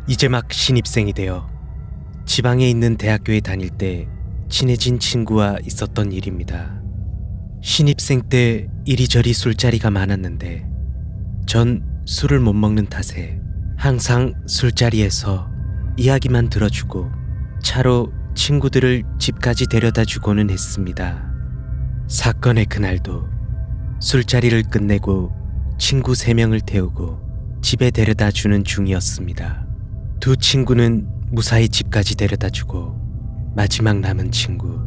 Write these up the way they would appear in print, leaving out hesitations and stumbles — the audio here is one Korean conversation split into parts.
이제 막 신입생이 되어 지방에 있는 대학교에 다닐 때 친해진 친구와 있었던 일입니다. 신입생 때 이리저리 술자리가 많았는데 전 술을 못 먹는 탓에 항상 술자리에서 이야기만 들어주고 차로 친구들을 집까지 데려다 주고는 했습니다. 사건의 그날도 술자리를 끝내고 친구 3명을 태우고 집에 데려다 주는 중이었습니다. 두 친구는 무사히 집까지 데려다 주고 마지막 남은 친구,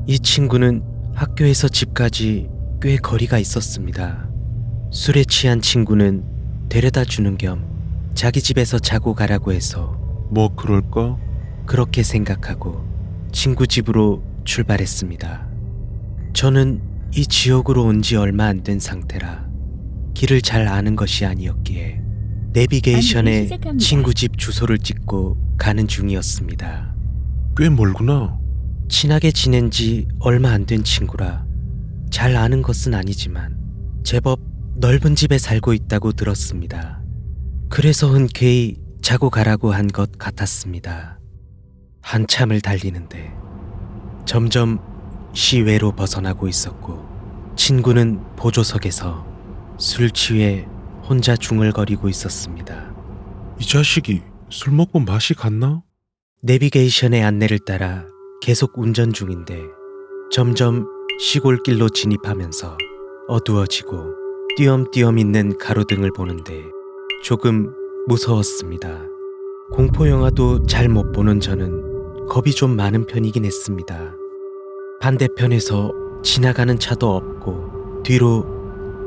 이 친구는 학교에서 집까지 꽤 거리가 있었습니다. 술에 취한 친구는 데려다 주는 겸 자기 집에서 자고 가라고 해서 뭐 그럴까? 그렇게 생각하고 친구 집으로 출발했습니다. 저는 이 지역으로 온 지 얼마 안 된 상태라 길을 잘 아는 것이 아니었기에 내비게이션에 친구 집 주소를 찍고 가는 중이었습니다. 꽤 멀구나. 친하게 지낸 지 얼마 안 된 친구라 잘 아는 것은 아니지만 제법 넓은 집에 살고 있다고 들었습니다. 그래서 흔쾌히 자고 가라고 한 것 같았습니다. 한참을 달리는데 점점 시외로 벗어나고 있었고 친구는 보조석에서 술 취해 혼자 중얼거리고 있었습니다. 이 자식이 술 먹고 맛이 갔나? 내비게이션의 안내를 따라 계속 운전 중인데 점점 시골길로 진입하면서 어두워지고 띄엄띄엄 있는 가로등을 보는데 조금 무서웠습니다. 공포영화도 잘 못 보는 저는 겁이 좀 많은 편이긴 했습니다. 반대편에서 지나가는 차도 없고 뒤로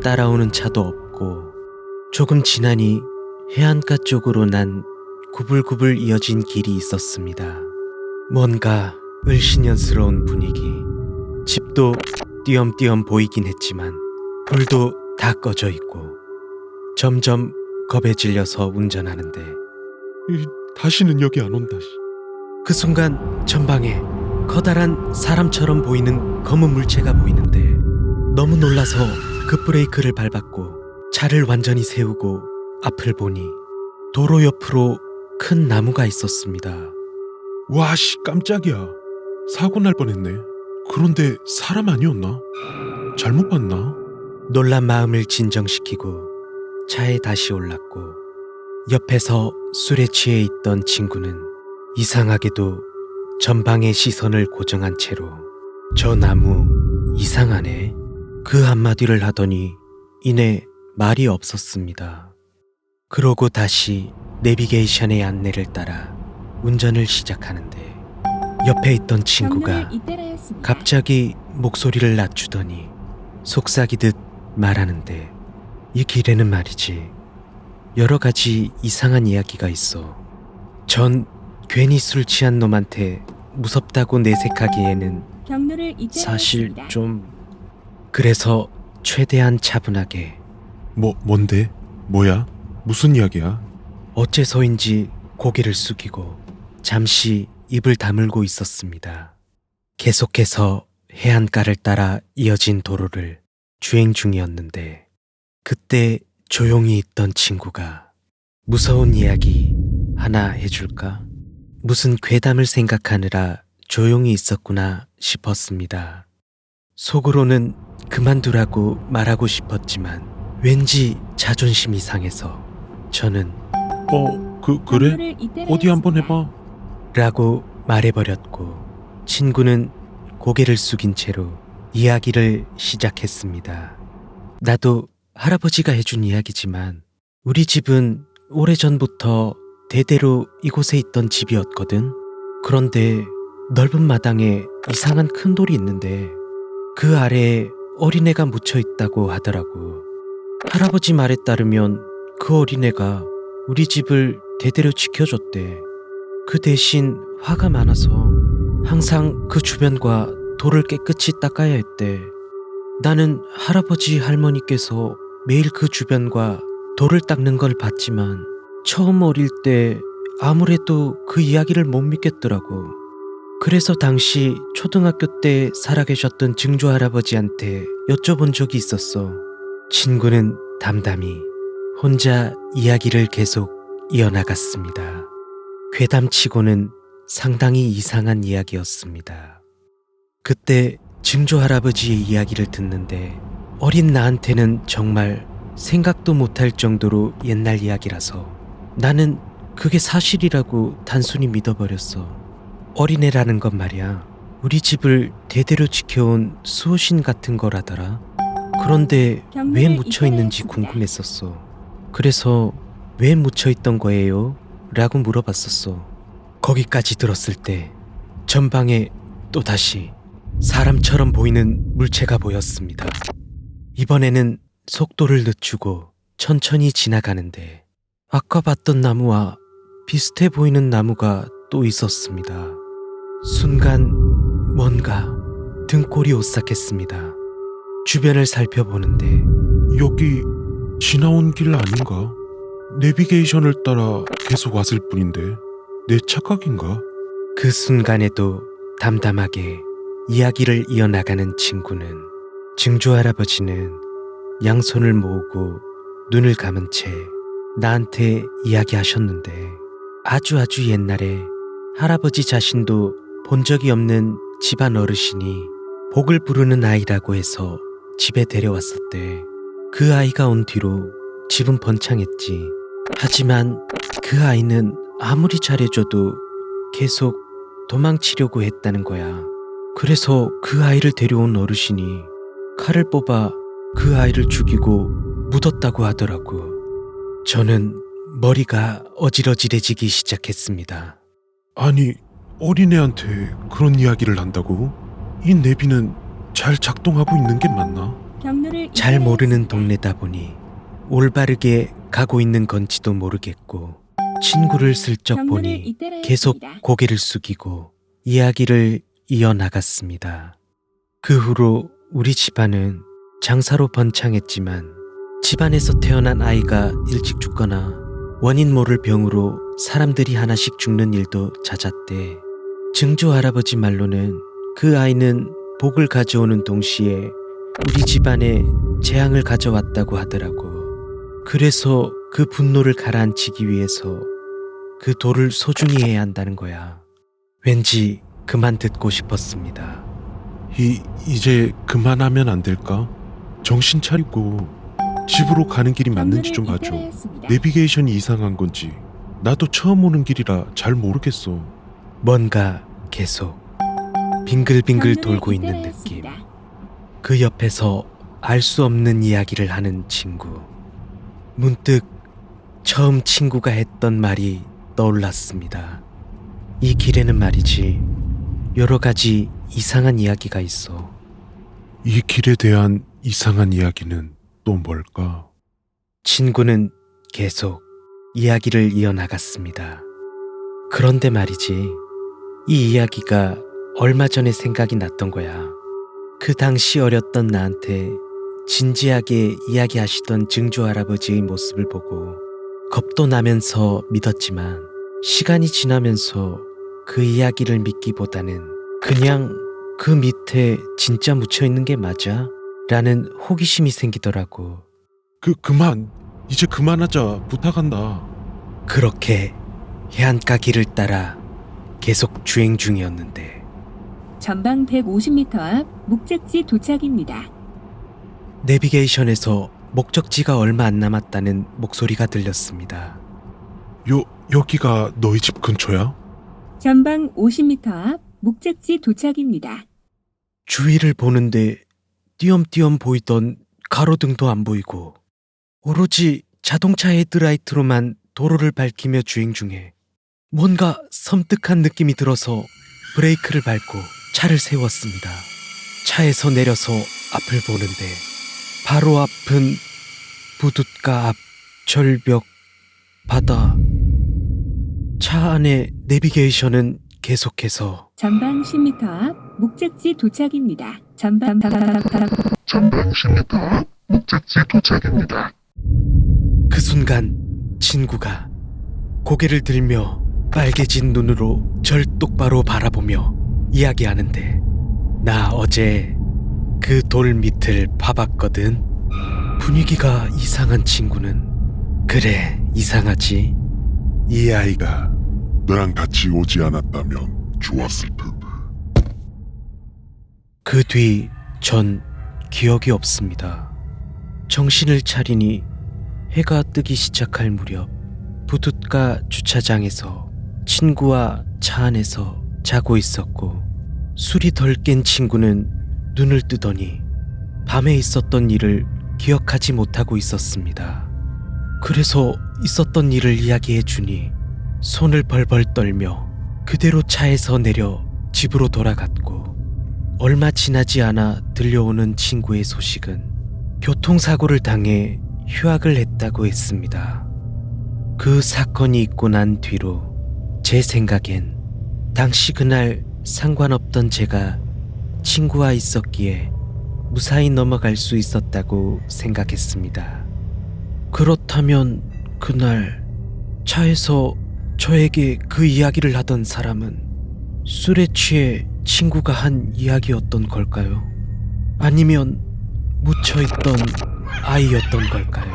따라오는 차도 없고 조금 지나니 해안가 쪽으로 난 구불구불 이어진 길이 있었습니다. 뭔가 을씨년스러운 분위기. 집도 띄엄띄엄 보이긴 했지만 불도 다 꺼져 있고 점점 겁에 질려서 운전하는데 다시는 여기 안 온다. 그 순간 전방에 커다란 사람처럼 보이는 검은 물체가 보이는데 너무 놀라서 급브레이크를 밟았고 차를 완전히 세우고 앞을 보니 도로 옆으로 큰 나무가 있었습니다. 와씨, 깜짝이야. 사고 날 뻔했네. 그런데 사람 아니었나? 잘못 봤나? 놀란 마음을 진정시키고 차에 다시 올랐고 옆에서 술에 취해 있던 친구는 이상하게도 전방의 시선을 고정한 채로 저 나무 이상하네 그 한마디를 하더니 이내 말이 없었습니다. 그러고 다시 내비게이션의 안내를 따라 운전을 시작하는데 옆에 있던 친구가 갑자기 목소리를 낮추더니 속삭이듯 말하는데 이 길에는 말이지 여러 가지 이상한 이야기가 있어. 전 괜히 술 취한 놈한테 무섭다고 내색하기에는 사실 좀 그래서 최대한 차분하게 뭔데? 뭐야? 무슨 이야기야? 어째서인지 고개를 숙이고 잠시 입을 다물고 있었습니다. 계속해서 해안가를 따라 이어진 도로를 주행 중이었는데 그때 조용히 있던 친구가 무서운 이야기 하나 해줄까? 무슨 괴담을 생각하느라 조용히 있었구나 싶었습니다. 속으로는 그만두라고 말하고 싶었지만 왠지 자존심이 상해서 저는 그래? 어디 한번 해봐. 라고 말해버렸고 친구는 고개를 숙인 채로 이야기를 시작했습니다. 나도 할아버지가 해준 이야기지만 우리 집은 오래전부터 대대로 이곳에 있던 집이었거든. 그런데 넓은 마당에 이상한 큰 돌이 있는데 그 아래에 어린애가 묻혀 있다고 하더라고. 할아버지 말에 따르면 그 어린애가 우리 집을 대대로 지켜줬대. 그 대신 화가 많아서 항상 그 주변과 돌을 깨끗이 닦아야 했대. 나는 할아버지 할머니께서 매일 그 주변과 돌을 닦는 걸 봤지만 처음 어릴 때 아무래도 그 이야기를 못 믿겠더라고. 그래서 당시 초등학교 때 살아계셨던 증조 할아버지한테 여쭤본 적이 있었어. 친구는 담담히 혼자 이야기를 계속 이어나갔습니다. 괴담치고는 상당히 이상한 이야기였습니다. 그때 증조 할아버지의 이야기를 듣는데 어린 나한테는 정말 생각도 못할 정도로 옛날 이야기라서 나는 그게 사실이라고 단순히 믿어버렸어. 어린애라는 건 말이야, 우리 집을 대대로 지켜온 수호신 같은 거라더라. 그런데 왜 묻혀있는지 궁금했었어. 그래서 왜 묻혀있던 거예요? 라고 물어봤었어. 거기까지 들었을 때 전방에 또다시 사람처럼 보이는 물체가 보였습니다. 이번에는 속도를 늦추고 천천히 지나가는데 아까 봤던 나무와 비슷해 보이는 나무가 또 있었습니다. 순간 뭔가 등골이 오싹했습니다. 주변을 살펴보는데 여기 지나온 길 아닌가? 내비게이션을 따라 계속 왔을 뿐인데 내 착각인가? 그 순간에도 담담하게 이야기를 이어나가는 친구는, 증조 할아버지는 양손을 모으고 눈을 감은 채 나한테 이야기하셨는데 아주 옛날에 할아버지 자신도 본 적이 없는 집안 어르신이 복을 부르는 아이라고 해서 집에 데려왔었대. 그 아이가 온 뒤로 집은 번창했지. 하지만 그 아이는 아무리 잘해줘도 계속 도망치려고 했다는 거야. 그래서 그 아이를 데려온 어르신이 칼을 뽑아 그 아이를 죽이고 묻었다고 하더라고. 저는 머리가 어질어질해지기 시작했습니다. 아니, 어린애한테 그런 이야기를 한다고? 이 내비는 잘 작동하고 있는 게 맞나? 잘 모르는 동네다 보니 올바르게 가고 있는 건지도 모르겠고, 친구를 슬쩍 보니 계속 고개를 숙이고 이야기를 이어나갔습니다. 그 후로 우리 집안은 장사로 번창했지만 집안에서 태어난 아이가 일찍 죽거나 원인 모를 병으로 사람들이 하나씩 죽는 일도 잦았대. 증조 할아버지 말로는 그 아이는 복을 가져오는 동시에 우리 집안에 재앙을 가져왔다고 하더라고. 그래서 그 분노를 가라앉히기 위해서 그 돌을 소중히 해야 한다는 거야. 왠지 그만 듣고 싶었습니다. 이제 그만하면 안 될까? 정신 차리고 집으로 가는 길이 맞는지 좀 봐줘. 내비게이션이 이상한 건지 나도 처음 오는 길이라 잘 모르겠어. 뭔가 계속 빙글빙글 돌고 있는 느낌. 그 옆에서 알 수 없는 이야기를 하는 친구. 문득 처음 친구가 했던 말이 떠올랐습니다. 이 길에는 말이지, 여러 가지 이상한 이야기가 있어. 이 길에 대한 이상한 이야기는 또 뭘까? 친구는 계속 이야기를 이어나갔습니다. 그런데 말이지, 이 이야기가 얼마 전에 생각이 났던 거야. 그 당시 어렸던 나한테 진지하게 이야기하시던 증조 할아버지의 모습을 보고 겁도 나면서 믿었지만, 시간이 지나면서 그 이야기를 믿기보다는 그냥 그 밑에 진짜 묻혀있는 게 맞아? 라는 호기심이 생기더라고. 그만! 이제 그만하자. 부탁한다. 그렇게 해안가 길을 따라 계속 주행 중이었는데 전방 150m 앞 목적지 도착입니다. 내비게이션에서 목적지가 얼마 안 남았다는 목소리가 들렸습니다. 여기가 너희 집 근처야? 전방 50m 앞 목적지 도착입니다. 주위를 보는데 띄엄띄엄 보이던 가로등도 안 보이고 오로지 자동차 헤드라이트로만 도로를 밝히며 주행 중에 뭔가 섬뜩한 느낌이 들어서 브레이크를 밟고 차를 세웠습니다. 차에서 내려서 앞을 보는데 바로 앞은 부둣가 앞 절벽, 바다. 차 안의 내비게이션은 계속해서 전방 10m 앞 목적지 도착입니다. 전방 10m 앞 목적지 도착입니다. 그 순간 친구가 고개를 들며 빨개진 눈으로 절 똑바로 바라보며 이야기하는데, 나 어제 그 돌 밑을 파봤거든. 분위기가 이상한 친구는, 그래 이상하지. 이 아이가 너랑 같이 오지 않았다면 좋았을 텐데. 그 뒤 전 기억이 없습니다. 정신을 차리니 해가 뜨기 시작할 무렵 부둣가 주차장에서 친구와 차 안에서 자고 있었고, 술이 덜 깬 친구는 눈을 뜨더니 밤에 있었던 일을 기억하지 못하고 있었습니다. 그래서 있었던 일을 이야기해 주니 손을 벌벌 떨며 그대로 차에서 내려 집으로 돌아갔고, 얼마 지나지 않아 들려오는 친구의 소식은 교통사고를 당해 휴학을 했다고 했습니다. 그 사건이 있고 난 뒤로 제 생각엔 당시 그날 상관없던 제가 친구와 있었기에 무사히 넘어갈 수 있었다고 생각했습니다. 그렇다면 그날 차에서 저에게 그 이야기를 하던 사람은 술에 취해 친구가 한 이야기였던 걸까요? 아니면 묻혀있던 아이였던 걸까요?